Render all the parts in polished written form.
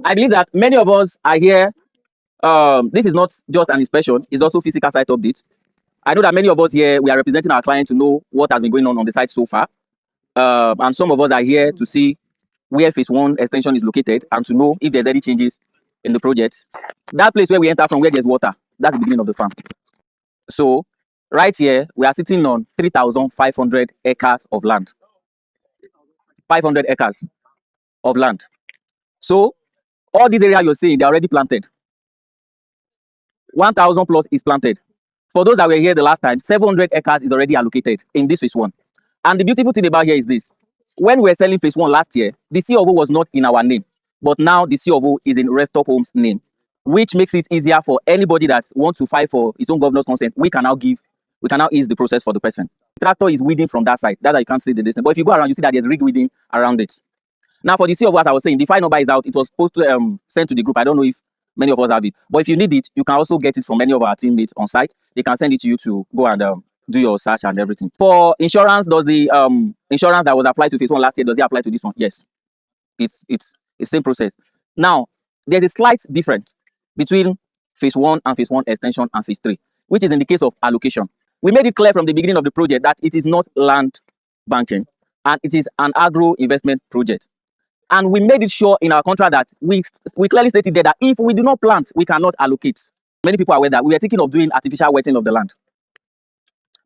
I believe that many of us are here. This is not just an inspection, it's also physical site updates. I know that many of us here, we are representing our client to know what has been going on the site so far. And some of us are here to see where phase 1 extension is located and to know if there's any changes in the project. That place where we enter from, where there's water, that's the beginning of the farm. So right here, we are sitting on 3,500 acres of land. 500 acres of land. So all these areas you're seeing, they're already planted. 1,000 plus is planted. For those that were here the last time, 700 acres is already allocated in this phase 1. And the beautiful thing about here is this. When we were selling phase 1 last year, the COO was not in our name. But now the COO is in Reftop Homes' name, which makes it easier for anybody that wants to file for its own governor's consent. We can now ease the process for the person. The tractor is weeding from that side. That's why you can't see the distance. But if you go around, you see that there's rig weeding around it. Now for the COO, as I was saying, the file number is out. It was supposed to send to the group. I don't know if many of us have it. But if you need it, you can also get it from many of our teammates on site. They can send it to you to go and do your search and everything. For insurance, does the insurance that was applied to phase 1 last year, does it apply to this one? Yes. It's the same process. Now, there's a slight difference between phase 1 and phase 1 extension and phase 3, which is in the case of allocation. We made it clear from the beginning of the project that it is not land banking and it is an agro investment project. And we made it sure in our contract that we clearly stated there that if we do not plant, we cannot allocate. Many people are aware that we were thinking of doing artificial wetting of the land.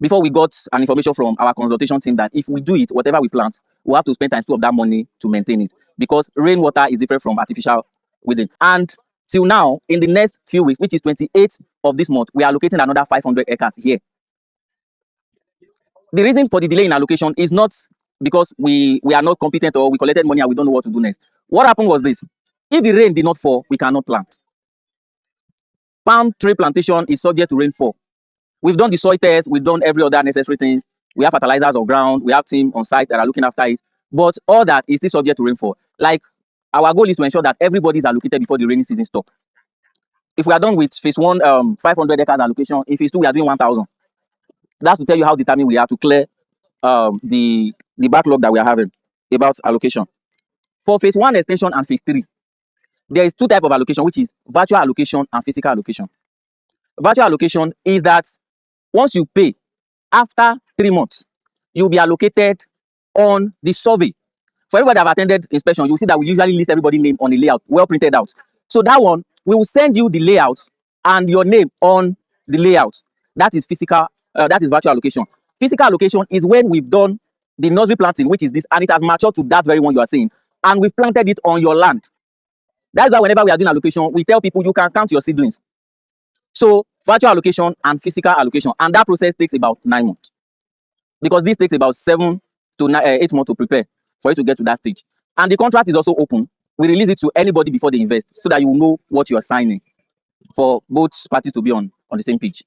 Before we got an information from our consultation team that if we do it, whatever we plant, we'll have to spend times 2 of that money to maintain it, because rainwater is different from artificial weeding. And till now, in the next few weeks, which is 28th of this month, we are allocating another 500 acres here. The reason for the delay in allocation is not because we are not competent or we collected money and we don't know what to do next. What happened was this. If the rain did not fall, we cannot plant. Palm tree plantation is subject to rainfall. We've done the soil test, we've done every other necessary things. We have fertilizers on ground, we have team on site that are looking after it. But all that is still subject to rainfall. Like, our goal is to ensure that everybody is allocated before the rainy season stops. If we are done with phase 1, 500 acres allocation, in phase 2, we are doing 1,000. That's to tell you how determined we are to clear the backlog that we are having about allocation. For phase 1 extension and phase 3, there is 2 types of allocation, which is virtual allocation and physical allocation. Virtual allocation is that once you pay, after 3 months, you'll be allocated on the survey. For everybody that have attended inspection, you'll see that we usually list everybody's name on the layout, well printed out. So that one, we will send you the layout and your name on the layout. That is physical, that is virtual allocation. Physical allocation is when we've done the nursery planting, which is this, and it has matured to that very one you are seeing, and we've planted it on your land. That's why whenever we are doing allocation, we tell people you can count your seedlings. So virtual allocation and physical allocation, and that process takes about 9 months, because this takes about 7 to 8 months to prepare for it to get to that stage. And the contract is also open. We release it to anybody before they invest, so that you know what you are signing, for both parties to be on the same page.